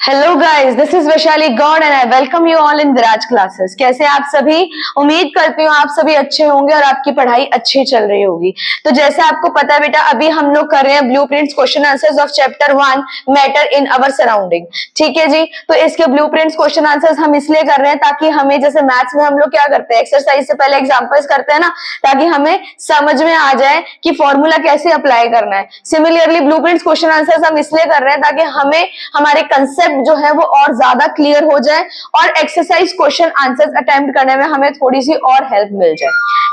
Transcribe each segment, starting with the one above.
Hello guys, this is Vaishali Gaur and I welcome you all in Viraj classes. कैसे आप सभी? उम्मीद करती हूँ आप सभी अच्छे होंगे और आपकी पढ़ाई अच्छी चल रही होगी। तो जैसे आपको पता है बेटा, अभी हम लोग कर रहे हैं blueprints question answers of chapter 1 matter in our surrounding. ठीक है जी। तो इसके ब्लूप्रिंट्स क्वेश्चन आंसर्स हम इसलिए कर रहे हैं ताकि हमें, जैसे मैथ्स में हम लोग क्या करते हैं, एक्सरसाइज से पहले एग्जाम्पल्स करते हैं ना, ताकि हमें समझ में आ जाए कि फॉर्मूला कैसे अप्लाई करना है। सिमिलरली ब्लूप्रिंट्स क्वेश्चन आंसर्स हम इसलिए कर रहे हैं ताकि हमें हमारे कंसेप्ट जो है वो और ज्यादा क्लियर हो जाए और एक्सरसाइज क्वेश्चन आंसर्स अटेम्प्ट करने में हमें थोड़ी सी और हेल्प मिल जाए।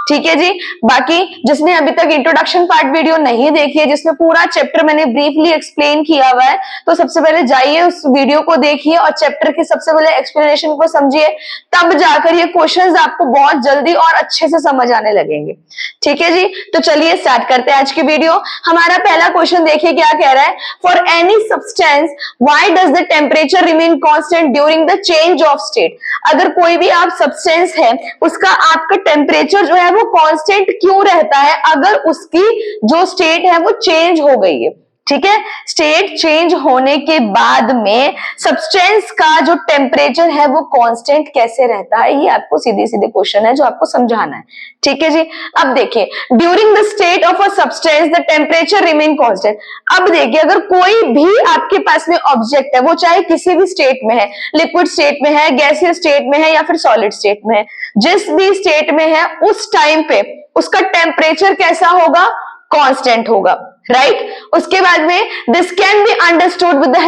ठीक है जी। बाकी जिसने अभी तक इंट्रोडक्शन पार्ट वीडियो नहीं देखी है, जिसमें पूरा चैप्टर मैंने ब्रीफली एक्सप्लेन किया हुआ है, तो सबसे पहले जाइए उस वीडियो को देखिए और चैप्टर के सबसे पहले एक्सप्लेनेशन को समझिए, तब जाकर ये क्वेश्चंस आपको बहुत जल्दी और अच्छे से समझ आने लगेंगे। ठीक है जी। तो चलिए स्टार्ट करते हैं आज की वीडियो। हमारा पहला क्वेश्चन देखिए क्या कह रहा है। For any substance why does the temperature remain constant during the change of state. अगर कोई भी आप सब्सटेंस है, उसका आपका टेम्परेचर जो है वो कांस्टेंट क्यों रहता है अगर उसकी जो स्टेट है वो चेंज हो गई है। ठीक है। स्टेट चेंज होने के बाद में सब्सटेंस का जो टेम्परेचर है वो कांस्टेंट कैसे रहता है, ये आपको सीधे सीधे क्वेश्चन है जो आपको समझाना है। ठीक है जी। अब देखिए, during the state of a substance the temperature remain constant. अब देखिए, अगर कोई भी आपके पास में ऑब्जेक्ट है, वो चाहे किसी भी स्टेट में है, लिक्विड स्टेट में है, गैसियस स्टेट में है या फिर सॉलिड स्टेट में है, जिस भी स्टेट में है उस टाइम पे उसका टेम्परेचर कैसा होगा, कांस्टेंट होगा। राइट। उसके बाद में this can be understood with the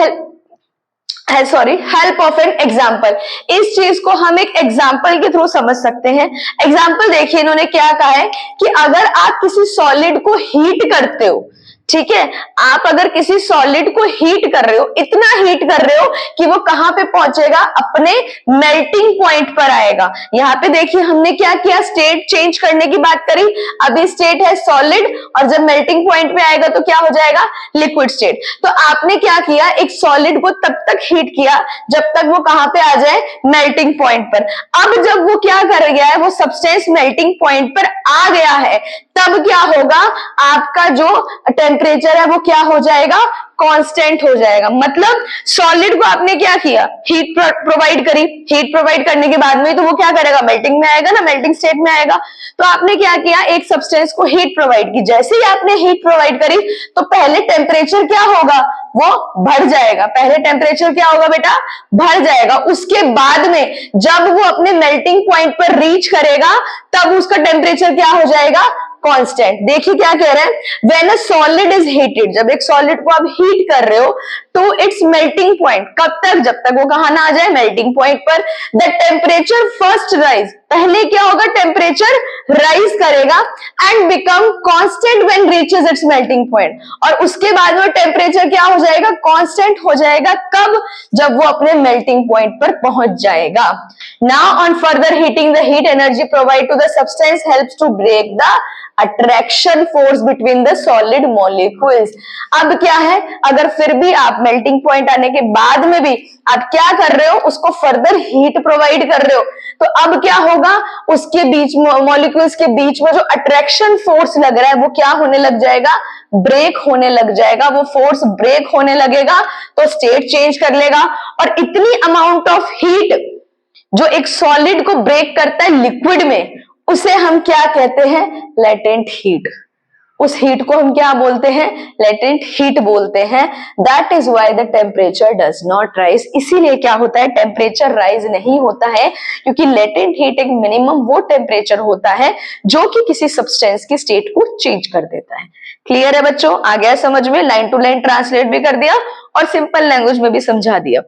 help of an example. इस चीज को हम एक एग्जाम्पल के थ्रू समझ सकते हैं। एग्जाम्पल देखिए, इन्होंने क्या कहा है कि अगर आप किसी सॉलिड को हीट करते हो, ठीक है, आप अगर किसी सॉलिड को हीट कर रहे हो, इतना हीट कर रहे हो कि वो कहां पे पहुंचेगा, अपने मेल्टिंग पॉइंट पर आएगा। यहां पे देखिए हमने क्या किया, स्टेट चेंज करने की बात करी। अभी स्टेट है सॉलिड और जब मेल्टिंग पॉइंट पे आएगा तो क्या हो जाएगा, लिक्विड स्टेट। तो आपने क्या किया, एक सॉलिड को तब तक हीट किया जब तक वो कहां पे आ जाए, मेल्टिंग पॉइंट पर। अब जब वो क्या कर गया है, वो सब्सटेंस मेल्टिंग पॉइंट पर आ गया है, तब क्या होगा, आपका जो टेम्परेचर है वो क्या हो जाएगा, कांस्टेंट हो जाएगा। मतलब सॉलिड को आपने क्या किया, हीट प्रोवाइड करी। हीट प्रोवाइड करने के बाद में तो वो क्या करेगा, मेल्टिंग में आएगा ना, मेल्टिंग स्टेट में आएगा। तो आपने क्या किया, एक सब्सटेंस को हीट प्रोवाइड की। जैसे ही आपने हीट प्रोवाइड करी तो पहले टेम्परेचर क्या होगा, वो बढ़ जाएगा। पहले टेम्परेचर क्या होगा बेटा, बढ़ जाएगा। उसके बाद में जब वो अपने मेल्टिंग पॉइंट पर रीच करेगा तब उसका टेम्परेचर क्या हो जाएगा, कांस्टेंट। देखिए क्या कह रहे हैं, when a solid is heated, जब एक सॉलिड को आप हीट कर रहे हो तो इट्स मेल्टिंग पॉइंट, कब तक, जब तक वो कहां ना आ जाए, मेल्टिंग पॉइंट पर। द टेम्परेचर फर्स्ट राइज, पहले क्या होगा, टेम्परेचर राइज करेगा and become constant when reaches it's melting point. और उसके बाद में टेम्परेचर क्या हो जाएगा, कांस्टेंट हो जाएगा। कब, जब वो अपने मेल्टिंग पॉइंट पर पहुंच जाएगा। Now on further heating the heat energy provide to the substance helps to break the attraction force between the solid molecules. अब क्या है, अगर फिर भी आप मेल्टिंग पॉइंट आने के बाद में भी आप क्या कर रहे हो, उसको फर्दर हीट प्रोवाइड कर रहे हो, तो अब क्या होगा, उसके बीच मॉलिक्यूल्स के बीच में जो अट्रैक्शन फोर्स लग रहा है वो क्या होने लग जाएगा, ब्रेक होने लग जाएगा। वो फोर्स ब्रेक होने लगेगा तो स्टेट चेंज कर लेगा। और इतनी अमाउंट ऑफ हीट जो एक सॉलिड को ब्रेक करता है लिक्विड में, उसे हम क्या कहते हैं, लेटेंट हीट। उस हीट को हम क्या बोलते हैं, लेटेंट हीट बोलते हैं। That is why the temperature does not rise. इसीलिए क्या होता है, टेम्परेचर राइज नहीं होता है, क्योंकि लेटेंट हीट एक मिनिमम वो टेम्परेचर होता है जो कि किसी सब्सटेंस की स्टेट को चेंज कर देता है। क्लियर है बच्चों, आ गया समझ में? लाइन टू लाइन ट्रांसलेट भी कर दिया और सिंपल लैंग्वेज में भी समझा दिया।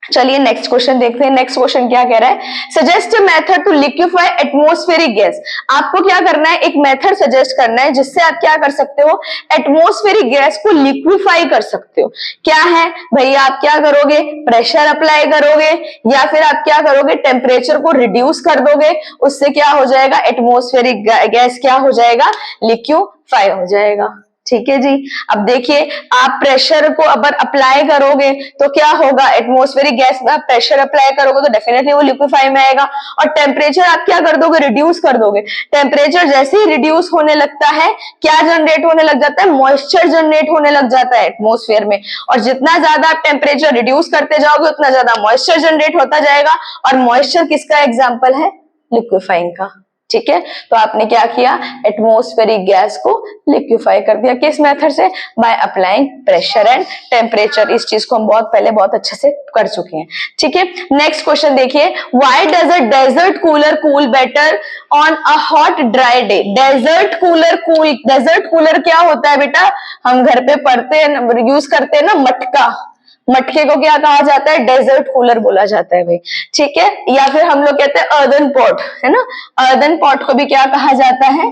चलिए नेक्स्ट क्वेश्चन देखते हैं। नेक्स्ट क्वेश्चन क्या कह रहा है, suggest a method to liquefy atmospheric gas. आपको क्या करना है, एक मेथड सजेस्ट करना है जिससे आप क्या कर सकते हो, एटमॉस्फेरिक गैस को लिक्विफाई कर सकते हो। क्या है भैया, आप क्या करोगे, प्रेशर अप्लाई करोगे या फिर आप क्या करोगे, टेम्परेचर को रिड्यूस कर दोगे। उससे क्या हो जाएगा, एटमॉस्फेरिक गैस क्या हो जाएगा, लिक्विफाई हो जाएगा। ठीक है जी। अब देखिए आप प्रेशर को अगर अप्लाई करोगे तो क्या होगा, एटमॉस्फेरिक गैस में आप प्रेशर अप्लाई करोगे तो डेफिनेटली वो लिक्विफाई में आएगा, और टेम्परेचर आप क्या कर दोगे, रिड्यूस कर दोगे। टेम्परेचर जैसे ही रिड्यूस होने लगता है क्या जनरेट होने लग जाता है, मॉइस्चर जनरेट होने लग जाता है एटमॉस्फेयर में, और जितना ज्यादा आप टेम्परेचर रिड्यूस करते जाओगे उतना ज्यादा मॉइस्चर जनरेट होता जाएगा, और मॉइस्चर किसका एग्जाम्पल है, लिक्विफाइंग का। ठीक है, तो आपने क्या किया, एटमॉस्फेरिक गैस को लिक्विफाई कर दिया, किस मेथड से, by applying pressure and temperature. इस चीज को हम बहुत पहले बहुत अच्छे से कर चुके हैं। ठीक है, नेक्स्ट क्वेश्चन देखिए, why does a desert cooler cool better on a hot dry day. Desert cooler क्या होता है बेटा, हम घर पे पढ़ते हैं, यूज करते हैं ना मटका, मटके को क्या कहा जाता है, डेजर्ट कूलर बोला जाता है भाई। ठीक है, या फिर हम लोग कहते हैं अर्दन पॉट, है ना, अर्दन पॉट को भी क्या कहा जाता है,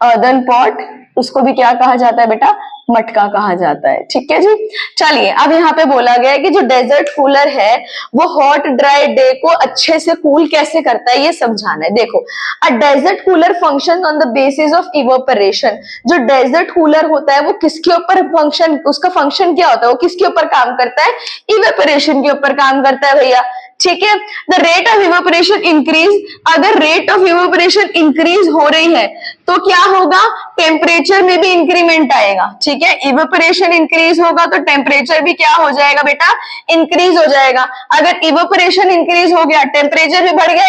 अर्दन पॉट, उसको भी क्या कहा जाता है बेटा, मटका कहा जाता है। ठीक है जी, चलिए अब यहाँ पे बोला गया है कि जो डेजर्ट कूलर है वो हॉट ड्राई डे को अच्छे से कूल कैसे करता है, ये समझाना है। देखो, a desert cooler function on the basis of evaporation. जो डेजर्ट कूलर होता है वो किसके ऊपर फंक्शन, उसका फंक्शन क्या होता है, वो किसके ऊपर काम करता है, इवेपोरेशन के ऊपर काम करता है भैया। ठीक है, the rate of evaporation increase, अगर रेट ऑफ इवेपोरेशन इंक्रीज हो रही है तो क्या होगा, टेम्परेचर में भी इंक्रीमेंट आएगा। ठीक है, इवेपोरेशन इंक्रीज होगा तो टेम्परेचर भी क्या हो जाएगा बेटा, इंक्रीज हो जाएगा। अगर इवेपोरेशन इंक्रीज हो गया, टेम्परेचर भी बढ़ गया,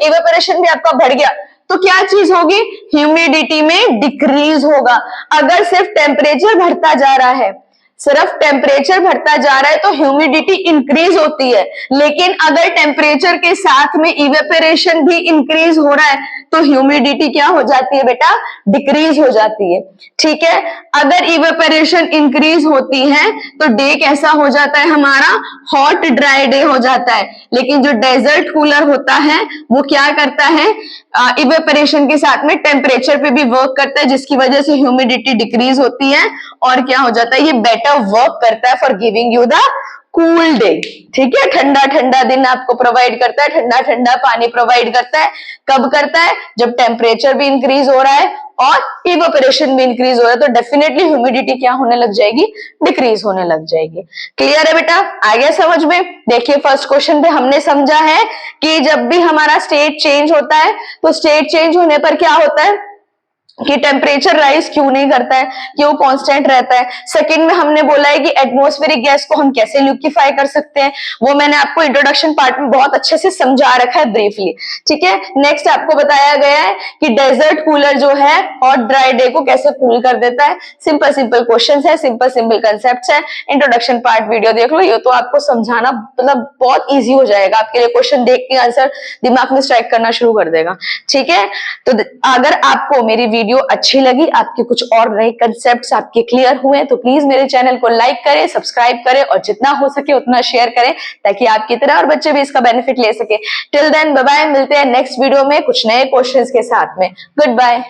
इवेपोरेशन भी आपका बढ़ गया, तो क्या चीज होगी, ह्यूमिडिटी में डिक्रीज होगा। अगर सिर्फ टेम्परेचर बढ़ता जा रहा है, सिर्फ टेम्परेचर बढ़ता जा रहा है तो ह्यूमिडिटी इंक्रीज होती है, लेकिन अगर टेम्परेचर के साथ में इवेपोरेशन भी इंक्रीज हो रहा है तो ह्यूमिडिटी क्या हो जाती है बेटा, डिक्रीज हो जाती है। ठीक है, अगर इवेपोरेशन इंक्रीज होती है तो डे कैसा हो जाता है हमारा, हॉट ड्राई डे हो जाता है। लेकिन जो डेजर्ट कूलर होता है वो क्या करता है, इवेपोरेशन के साथ में टेम्परेचर पे भी वर्क करता है, जिसकी वजह से ह्यूमिडिटी डिक्रीज होती है, और क्या हो जाता है, ये बेटर वर्क करता है for giving you the cool day. ठीक है, ठंडा ठंडा दिन आपको प्रोवाइड करता है, ठंडा ठंडा पानी प्रोवाइड करता है। कब करता है, जब टेम्परेचर भी इंक्रीज हो रहा है और इवेपोरेशन भी इंक्रीज हो रहा है, तो डेफिनेटली ह्यूमिडिटी क्या होने लग जाएगी, डिक्रीज होने लग जाएगी। क्लियर है बेटा, आ गया समझ में। देखिए फर्स्ट क्वेश्चन पे हमने समझा है कि जब भी हमारा स्टेट चेंज होता है तो स्टेट चेंज होने पर क्या होता है कि टेम्परेचर राइज क्यों नहीं करता है, क्यों कांस्टेंट रहता है। सेकंड में हमने बोला है कि एटमॉस्फेरिक गैस को हम कैसे लिक्विफाई कर सकते हैं, वो मैंने आपको इंट्रोडक्शन पार्ट में बहुत अच्छे से समझा रखा है ब्रीफली। ठीक है, नेक्स्ट आपको बताया गया है कि डेजर्ट कूलर जो है हॉट ड्राई डे को कैसे कूल कर देता है। सिंपल सिंपल क्वेश्चंस है, सिंपल सिंपल कंसेप्ट है। इंट्रोडक्शन पार्ट वीडियो देख लो, ये तो आपको समझाना मतलब बहुत ईजी हो जाएगा आपके लिए, क्वेश्चन देख के आंसर दिमाग में स्ट्राइक करना शुरू कर देगा। ठीक है, तो अगर आपको मेरी वीडियो अच्छी लगी, आपके कुछ और नए कंसेप्ट्स आपके क्लियर हुए, तो प्लीज मेरे चैनल को लाइक करें, सब्सक्राइब करें, और जितना हो सके उतना शेयर करें, ताकि आपकी तरह और बच्चे भी इसका बेनिफिट ले सके। टिल देन बाय बाय, मिलते हैं नेक्स्ट वीडियो में कुछ नए क्वेश्चंस के साथ में। Good bye.